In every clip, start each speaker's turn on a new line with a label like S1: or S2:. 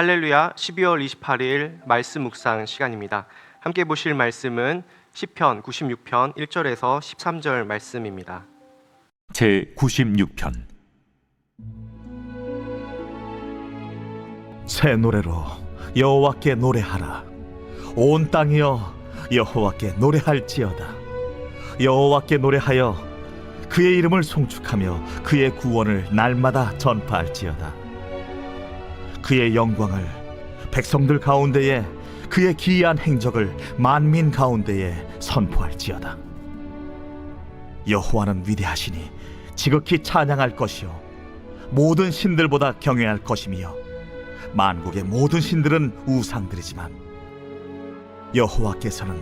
S1: 할렐루야 12월 28일 말씀 묵상 시간입니다. 함께 보실 말씀은 시편 96편 1절에서 13절 말씀입니다.
S2: 제 96편.
S3: 새 노래로 여호와께 노래하라. 온 땅이여 여호와께 노래할지어다. 여호와께 노래하여 그의 이름을 송축하며 그의 구원을 날마다 전파할지어다. 그의 영광을 백성들 가운데에, 그의 기이한 행적을 만민 가운데에 선포할지어다. 여호와는 위대하시니 지극히 찬양할 것이요 모든 신들보다 경외할 것이며, 만국의 모든 신들은 우상들이지만 여호와께서는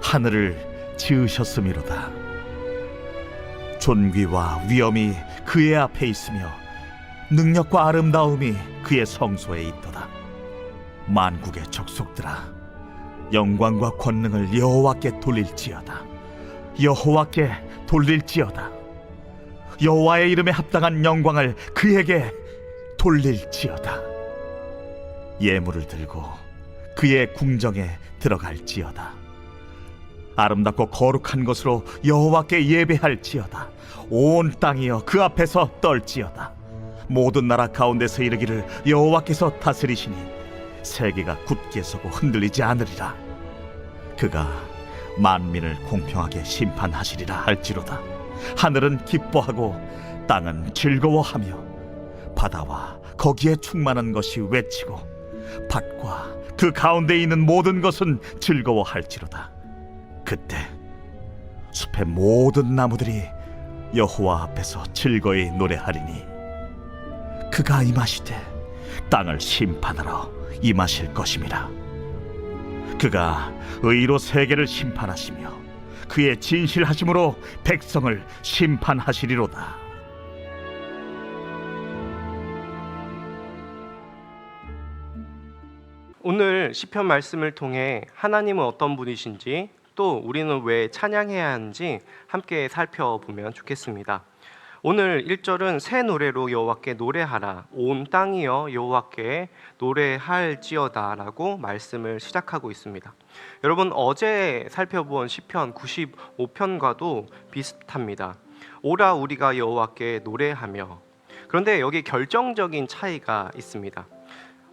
S3: 하늘을 지으셨음이로다. 존귀와 위엄이 그의 앞에 있으며 능력과 아름다움이 그의 성소에 있도다. 만국의 족속들아, 영광과 권능을 여호와께 돌릴지어다. 여호와께 돌릴지어다. 여호와의 이름에 합당한 영광을 그에게 돌릴지어다. 예물을 들고 그의 궁정에 들어갈지어다. 아름답고 거룩한 것으로 여호와께 예배할지어다. 온 땅이여 그 앞에서 떨지어다. 모든 나라 가운데서 이르기를 여호와께서 다스리시니 세계가 굳게 서고 흔들리지 않으리라. 그가 만민을 공평하게 심판하시리라 할지로다. 하늘은 기뻐하고 땅은 즐거워하며 바다와 거기에 충만한 것이 외치고 밭과 그 가운데 있는 모든 것은 즐거워할지로다. 그때 숲의 모든 나무들이 여호와 앞에서 즐거이 노래하리니 그가 임하시되 땅을 심판하러 임하실 것임이라. 그가 의로 세계를 심판하시며 그의 진실하심으로 백성을 심판하시리로다.
S1: 오늘 시편 말씀을 통해 하나님은 어떤 분이신지, 또 우리는 왜 찬양해야 하는지 함께 살펴보면 좋겠습니다. 오늘 1절은 새 노래로 여호와께 노래하라. 온 땅이여 여호와께 노래할지어다 라고 말씀을 시작하고 있습니다. 여러분, 어제 살펴본 시편 95편과도 비슷합니다. 오라 우리가 여호와께 노래하며. 그런데 여기 결정적인 차이가 있습니다.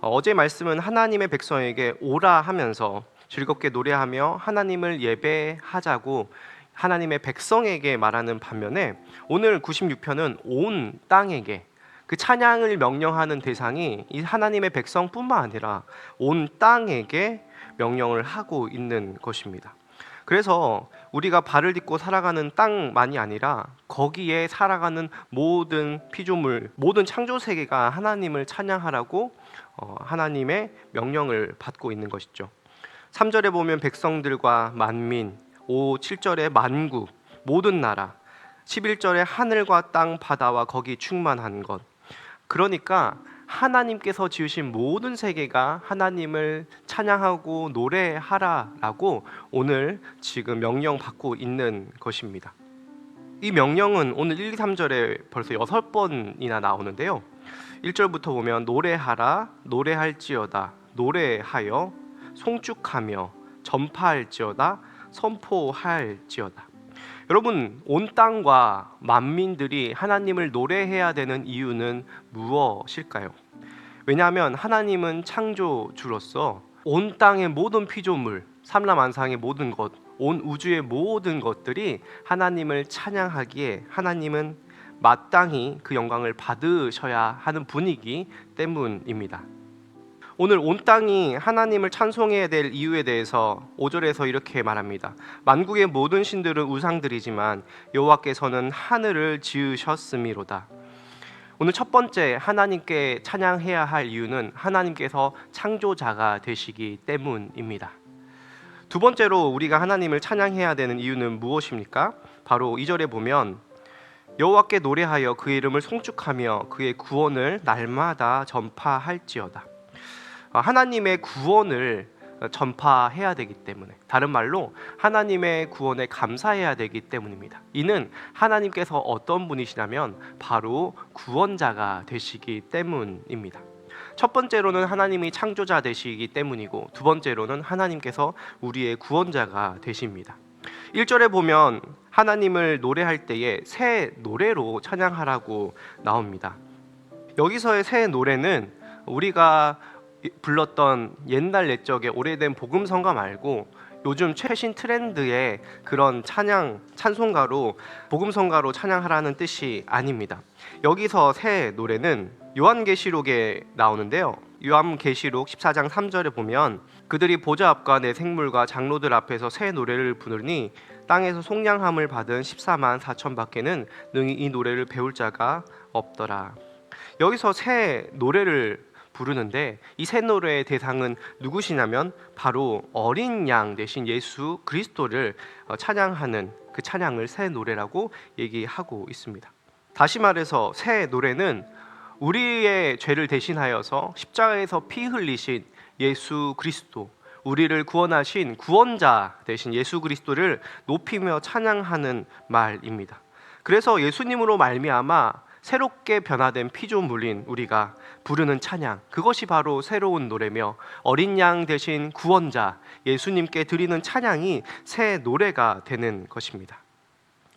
S1: 어제 말씀은 하나님의 백성에게 오라 하면서 즐겁게 노래하며 하나님을 예배하자고 하나님의 백성에게 말하는 반면에, 오늘 96편은 온 땅에게, 그 찬양을 명령하는 대상이 이 하나님의 백성뿐만 아니라 온 땅에게 명령을 하고 있는 것입니다. 그래서 우리가 발을 딛고 살아가는 땅만이 아니라 거기에 살아가는 모든 피조물, 모든 창조 세계가 하나님을 찬양하라고 하나님의 명령을 받고 있는 것이죠. 3절에 보면 백성들과 만민, 7절에 만국, 모든 나라, 11절에 하늘과 땅, 바다와 거기 충만한 것. 그러니까 하나님께서 지으신 모든 세계가 하나님을 찬양하고 노래하라라고 오늘 지금 명령받고 있는 것입니다. 이 명령은 오늘 1, 2, 3절에 벌써 6번이나 나오는데요. 1절부터 보면 노래하라, 노래할지어다, 노래하여, 송축하며, 전파할지어다, 선포할지어다. 여러분, 온 땅과 만민들이 하나님을 노래해야 되는 이유는 무엇일까요? 왜냐하면 하나님은 창조주로서 온 땅의 모든 피조물, 삼라만상의 모든 것, 온 우주의 모든 것들이 하나님을 찬양하기에 하나님은 마땅히 그 영광을 받으셔야 하는 분이기 때문입니다. 오늘 온 땅이 하나님을 찬송해야 될 이유에 대해서 5절에서 이렇게 말합니다. 만국의 모든 신들은 우상들이지만 여호와께서는 하늘을 지으셨음이로다. 오늘 첫 번째 하나님께 찬양해야 할 이유는 하나님께서 창조자가 되시기 때문입니다. 두 번째로 우리가 하나님을 찬양해야 되는 이유는 무엇입니까? 바로 2절에 보면 여호와께 노래하여 그의 이름을 송축하며 그의 구원을 날마다 전파할지어다. 하나님의 구원을 전파해야 되기 때문에, 다른 말로 하나님의 구원에 감사해야 되기 때문입니다. 이는 하나님께서 어떤 분이시냐면 바로 구원자가 되시기 때문입니다. 첫 번째로는 하나님이 창조자 되시기 때문이고, 두 번째로는 하나님께서 우리의 구원자가 되십니다. 1절에 보면 하나님을 노래할 때에 새 노래로 찬양하라고 나옵니다. 여기서의 새 노래는 우리가 불렀던 옛날 옛적의 오래된 복음성가 말고 요즘 최신 트렌드의 그런 찬송가로 복음성가로 찬양하라는 뜻이 아닙니다. 여기서 새 노래는 요한계시록에 나오는데요. 요한계시록 14장 3절에 보면 그들이 보좌 앞과 내 생물과 장로들 앞에서 새 노래를 부르니 땅에서 속량함을 받은 14만 4천 밖에는 능히 이 노래를 배울 자가 없더라. 여기서 새 노래를 부르는데 이 새 노래의 대상은 누구시냐면 바로 어린 양 대신 예수 그리스도를 찬양하는 그 찬양을 새 노래라고 얘기하고 있습니다. 다시 말해서 새 노래는 우리의 죄를 대신하여서 십자가에서 피 흘리신 예수 그리스도, 우리를 구원하신 구원자 대신 예수 그리스도를 높이며 찬양하는 말입니다. 그래서 예수님으로 말미암아 새롭게 변화된 피조물인 우리가 부르는 찬양, 그것이 바로 새로운 노래며 어린 양 대신 구원자 예수님께 드리는 찬양이 새 노래가 되는 것입니다.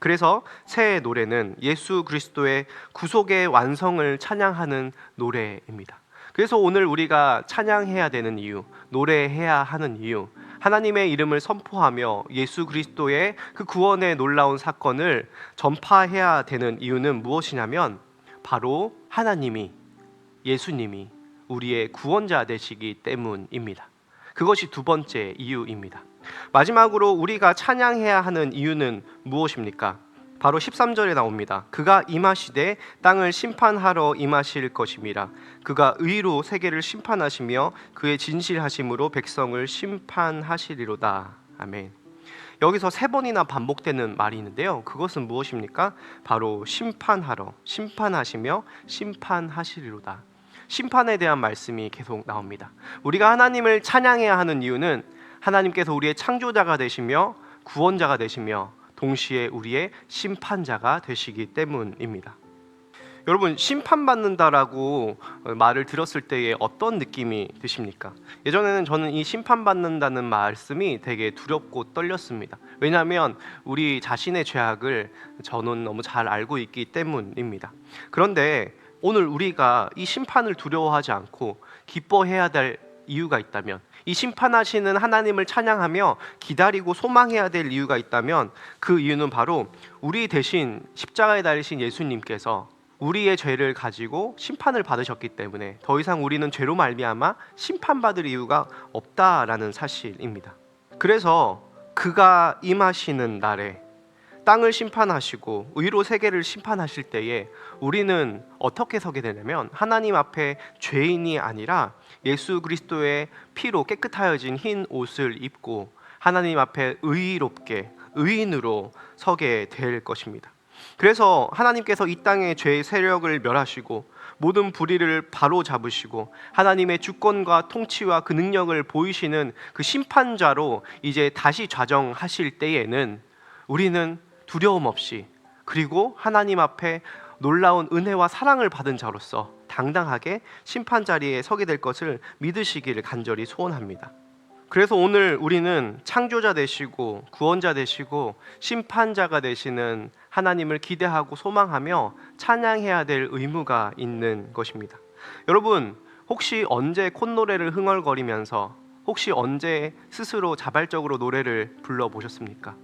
S1: 그래서 새 노래는 예수 그리스도의 구속의 완성을 찬양하는 노래입니다. 그래서 오늘 우리가 찬양해야 되는 이유, 노래해야 하는 이유, 하나님의 이름을 선포하며 예수 그리스도의 그 구원의 놀라운 사건을 전파해야 되는 이유는 무엇이냐면 바로 하나님이, 예수님이 우리의 구원자 되시기 때문입니다. 그것이 두 번째 이유입니다. 마지막으로 우리가 찬양해야 하는 이유는 무엇입니까? 바로 13절에 나옵니다. 그가 임하시되 땅을 심판하러 임하실 것임이라. 그가 의로 세계를 심판하시며 그의 진실하심으로 백성을 심판하시리로다. 아멘. 여기서 세 번이나 반복되는 말이 있는데요. 그것은 무엇입니까? 바로 심판하시며 심판하시리로다. 심판에 대한 말씀이 계속 나옵니다. 우리가 하나님을 찬양해야 하는 이유는 하나님께서 우리의 창조자가 되시며 구원자가 되시며 동시에 우리의 심판자가 되시기 때문입니다. 여러분, 심판받는다라고 말을 들었을 때에 어떤 느낌이 드십니까? 예전에는 저는 이 심판받는다는 말씀이 되게 두렵고 떨렸습니다. 왜냐하면 우리 자신의 죄악을 저는 너무 잘 알고 있기 때문입니다. 그런데 오늘 우리가 이 심판을 두려워하지 않고 기뻐해야 될 이유가 있다면, 이 심판하시는 하나님을 찬양하며 기다리고 소망해야 될 이유가 있다면 그 이유는 바로 우리 대신 십자가에 달리신 예수님께서 우리의 죄를 가지고 심판을 받으셨기 때문에 더 이상 우리는 죄로 말미암아 심판받을 이유가 없다라는 사실입니다. 그래서 그가 임하시는 날에 땅을 심판하시고 의로 세계를 심판하실 때에 우리는 어떻게 서게 되냐면 하나님 앞에 죄인이 아니라 예수 그리스도의 피로 깨끗하여진 흰 옷을 입고 하나님 앞에 의롭게 의인으로 서게 될 것입니다. 그래서 하나님께서 이 땅의 죄의 세력을 멸하시고 모든 불의를 바로 잡으시고 하나님의 주권과 통치와 그 능력을 보이시는 그 심판자로 이제 다시 좌정하실 때에는 우리는 두려움 없이, 그리고 하나님 앞에 놀라운 은혜와 사랑을 받은 자로서 당당하게 심판 자리에 서게 될 것을 믿으시기를 간절히 소원합니다. 그래서 오늘 우리는 창조자 되시고 구원자 되시고 심판자가 되시는 하나님을 기대하고 소망하며 찬양해야 될 의무가 있는 것입니다. 여러분, 혹시 언제 콧노래를 흥얼거리면서 혹시 언제 스스로 자발적으로 노래를 불러보셨습니까?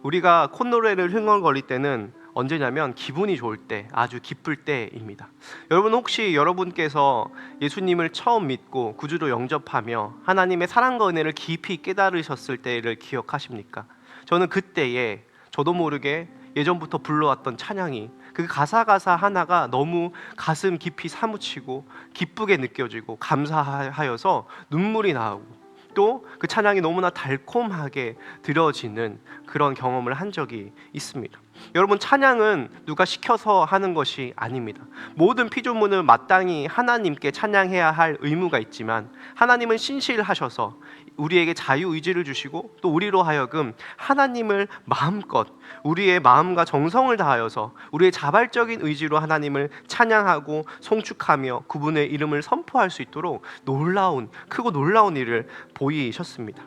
S1: 우리가 콧노래를 흥얼거릴 때는 언제냐면 기분이 좋을 때, 아주 기쁠 때입니다. 여러분, 혹시 여러분께서 예수님을 처음 믿고 구주로 영접하며 하나님의 사랑과 은혜를 깊이 깨달으셨을 때를 기억하십니까? 저는 그때에 저도 모르게 예전부터 불러왔던 찬양이 그 가사 하나가 너무 가슴 깊이 사무치고 기쁘게 느껴지고 감사하여서 눈물이 나오고 또 그 찬양이 너무나 달콤하게 들어지는 그런 경험을 한 적이 있습니다. 여러분, 찬양은 누가 시켜서 하는 것이 아닙니다. 모든 피조물은 마땅히 하나님께 찬양해야 할 의무가 있지만 하나님은 신실하셔서 우리에게 자유의지를 주시고 또 우리로 하여금 하나님을 마음껏 우리의 마음과 정성을 다하여서 우리의 자발적인 의지로 하나님을 찬양하고 송축하며 그분의 이름을 선포할 수 있도록 크고 놀라운 일을 보이셨습니다.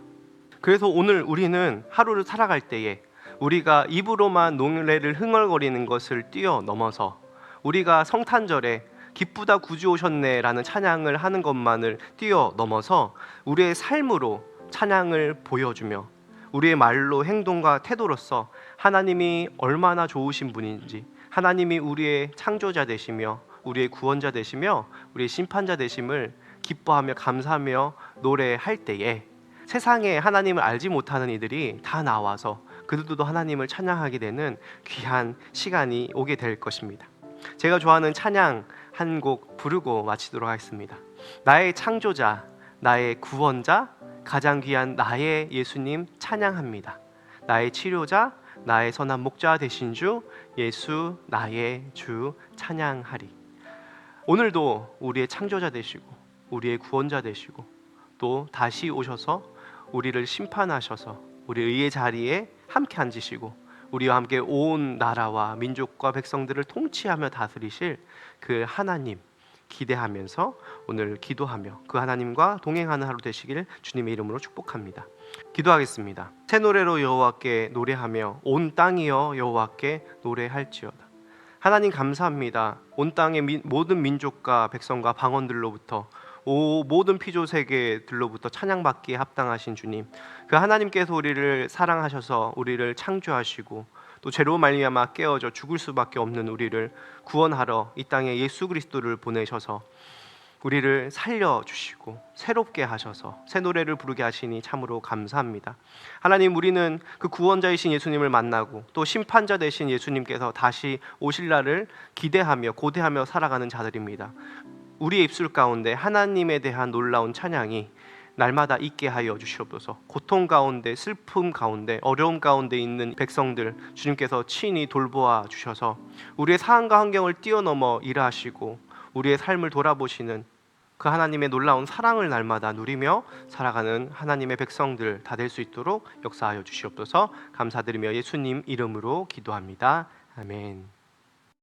S1: 그래서 오늘 우리는 하루를 살아갈 때에 우리가 입으로만 노래를 흥얼거리는 것을 뛰어넘어서 우리가 성탄절에 기쁘다 구주 오셨네라는 찬양을 하는 것만을 뛰어넘어서 우리의 삶으로 찬양을 보여주며 우리의 말로 행동과 태도로서 하나님이 얼마나 좋으신 분인지, 하나님이 우리의 창조자 되시며 우리의 구원자 되시며 우리의 심판자 되심을 기뻐하며 감사하며 노래할 때에 세상에 하나님을 알지 못하는 이들이 다 나와서 그들도 하나님을 찬양하게 되는 귀한 시간이 오게 될 것입니다. 제가 좋아하는 찬양 한 곡 부르고 마치도록 하겠습니다. 나의 창조자, 나의 구원자, 가장 귀한 나의 예수님 찬양합니다. 나의 치료자, 나의 선한 목자 되신 주 예수 나의 주 찬양하리. 오늘도 우리의 창조자 되시고 우리의 구원자 되시고 또 다시 오셔서 우리를 심판하셔서 우리 의의 자리에 함께 앉으시고 우리와 함께 온 나라와 민족과 백성들을 통치하며 다스리실 그 하나님 기대하면서 오늘 기도하며 그 하나님과 동행하는 하루 되시길 주님의 이름으로 축복합니다. 기도하겠습니다. 새 노래로 여호와께 노래하며 온 땅이여 여호와께 노래할지어다. 하나님 감사합니다. 온 땅의 모든 민족과 백성과 방언들로부터 모든 피조 세계들로부터 찬양받기에 합당하신 주님, 그 하나님께서 우리를 사랑하셔서 우리를 창조하시고 또 죄로 말미암아 깨어져 죽을 수밖에 없는 우리를 구원하러 이 땅에 예수 그리스도를 보내셔서 우리를 살려주시고 새롭게 하셔서 새 노래를 부르게 하시니 참으로 감사합니다. 하나님, 우리는 그 구원자이신 예수님을 만나고 또 심판자 되신 예수님께서 다시 오실 날을 기대하며 고대하며 살아가는 자들입니다. 우리의 입술 가운데 하나님에 대한 놀라운 찬양이 날마다 있게 하여 주시옵소서. 고통 가운데, 슬픔 가운데, 어려움 가운데 있는 백성들 주님께서 친히 돌보아 주셔서 우리의 상황과 환경을 뛰어넘어 일하시고 우리의 삶을 돌아보시는 그 하나님의 놀라운 사랑을 날마다 누리며 살아가는 하나님의 백성들 다 될 수 있도록 역사하여 주시옵소서. 감사드리며 예수님 이름으로 기도합니다. 아멘.